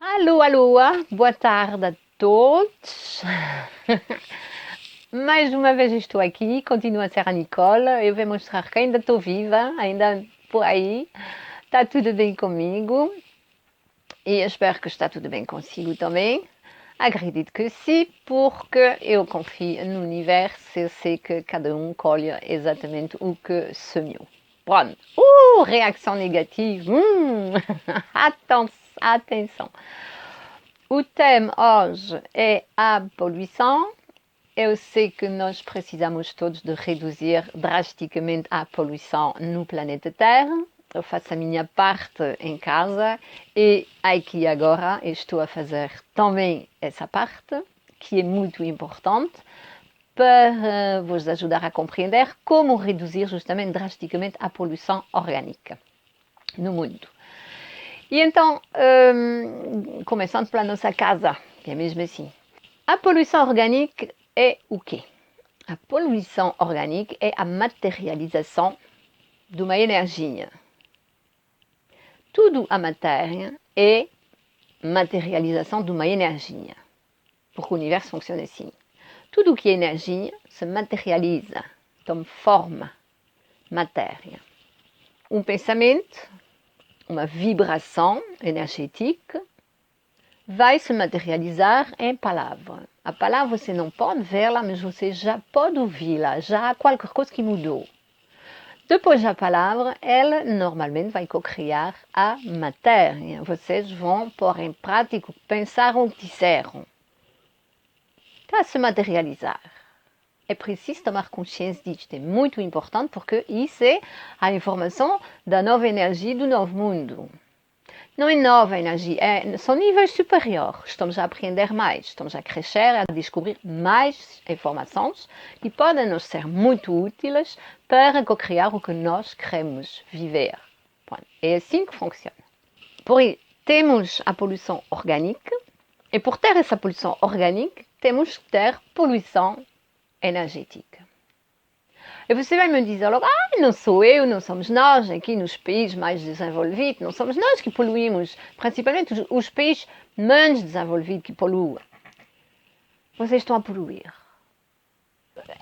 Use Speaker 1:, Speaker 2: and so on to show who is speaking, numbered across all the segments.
Speaker 1: Alô, alô, boa tarde a todos. Mais uma vez estou aqui, continuo a ser a Nicole. Eu vou mostrar que ainda estou viva, ainda por aí. Está tudo bem comigo e eu espero que está tudo bem consigo também. Acredito que sim, porque eu confio no universo. Eu sei que cada colhe exatamente o que semeou. Pronto. Reação negativa. Atenção. O tema hoje é a poluição. Eu sei que nós precisamos todos de reduzir drasticamente a poluição no planeta Terra. Eu faço a minha parte em casa e aqui agora estou a fazer também essa parte, que é muito importante para vos ajudar a compreender como reduzir justamente drasticamente a poluição orgânica no mundo. E então, começando pela nossa casa, que é mesmo assim. A poluição orgânica é o quê? A poluição orgânica é a materialização de uma energia. Tudo a matéria é materialização de uma energia, porque o universo funciona assim. Tudo que é energia se materializa, toma forma, matéria. Um pensamento, uma vibração energética, vai se materializar em palavra. A palavra você não pode vê-la, mas você já pode ouvi-la, já há qualquer coisa que mudou. Depois da palavra, ela normalmente vai co-criar a matéria. Vocês vão pôr em prática o que pensaram, o que disseram. Está a se materializar. É preciso tomar consciência disto, é muito importante porque isso é a informação da nova energia do novo mundo. Não é nova energia, são níveis superiores. Estamos a aprender mais, estamos a crescer, a descobrir mais informações que podem nos ser muito úteis para co-criar o que nós queremos viver. Bom, é assim que funciona. Por isso, temos a poluição orgânica e por ter essa poluição orgânica, temos que ter poluição energética. E você vai me dizer logo, não sou eu, não somos nós, aqui nos países mais desenvolvidos, não somos nós que poluímos, principalmente os países menos desenvolvidos que poluem. Vocês estão a poluir.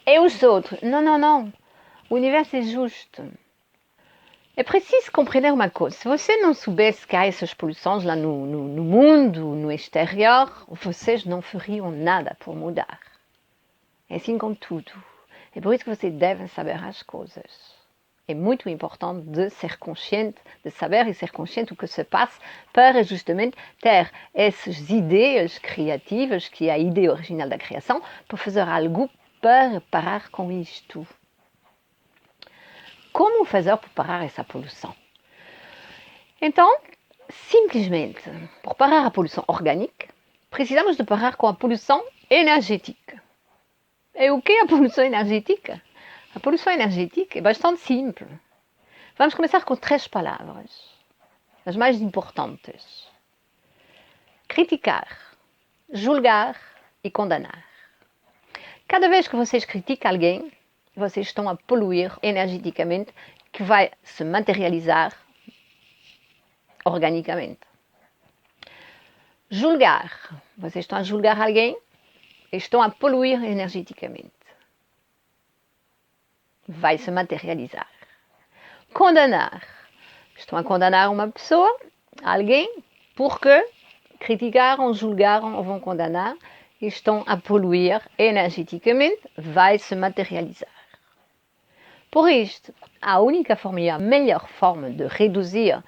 Speaker 1: E os outros? Não, não, não. O universo é justo. É preciso compreender uma coisa. Se você não soubesse que há essas poluições lá no mundo, no exterior, vocês não fariam nada por mudar. É assim com tudo. É por isso que vocês devem saber as coisas. É muito importante de ser consciente, de saber e ser consciente do que se passa para justamente ter essas ideias criativas, que é a ideia original da criação, para fazer algo para parar com isto. Como fazer para parar essa poluição? Então, simplesmente, para parar a poluição orgânica, precisamos de parar com a poluição energética. E o que é a poluição energética? A poluição energética é bastante simples. Vamos começar com 3 palavras, as mais importantes. Criticar, julgar e condenar. Cada vez que vocês criticam alguém, vocês estão a poluir energeticamente, que vai se materializar organicamente. Julgar, vocês estão a julgar alguém e estão a poluir energeticamente. Vai se materializar. Condenar. Estão a condenar uma pessoa, alguém, porque criticaram, julgaram ou vão condenar e estão a poluir energeticamente, vai se materializar. Por isto, a única forma e a melhor forma de reduzir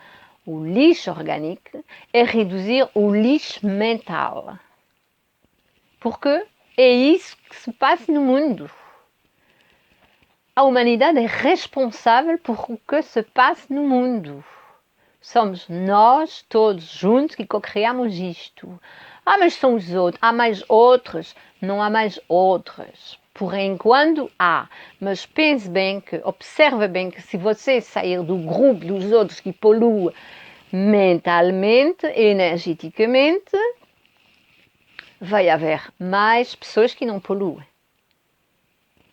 Speaker 1: o lixo orgânico é reduzir o lixo mental. Porque é isso que se passa no mundo. A humanidade é responsável por o que se passa no mundo. Somos nós todos juntos que co-criamos isto. Mas são os outros. Há mais outros. Não há mais outros. Por enquanto há. Mas pense bem que, observe bem que se você sair do grupo dos outros que poluem mentalmente, energeticamente, vai haver mais pessoas que não poluem.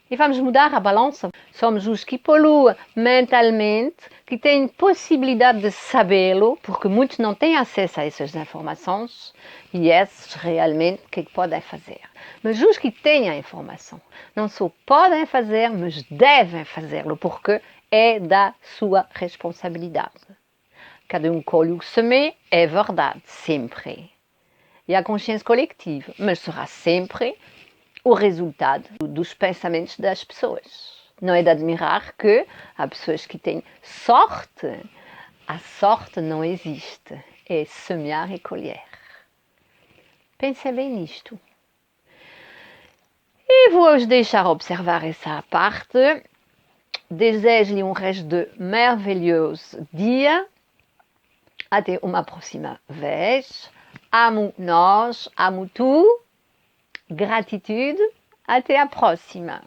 Speaker 1: E vamos mudar a balança. Somos os que poluem mentalmente, que têm possibilidade de sabê-lo, porque muitos não têm acesso a essas informações, e esses realmente o que podem fazer. Mas os que têm a informação não só podem fazer, mas devem fazê-lo, porque é da sua responsabilidade. Cada um colhe o que semeia, é verdade, sempre. E a consciência coletiva, mas será sempre o resultado dos pensamentos das pessoas. Não é de admirar que há pessoas que têm sorte. A sorte não existe. É semear e colher. Pensem bem nisto. E vou-vos deixar observar essa parte. Desejo-lhe um resto de maravilhoso dia. Até uma próxima vez. Amo nós, amo tu. Gratitude. Até a próxima.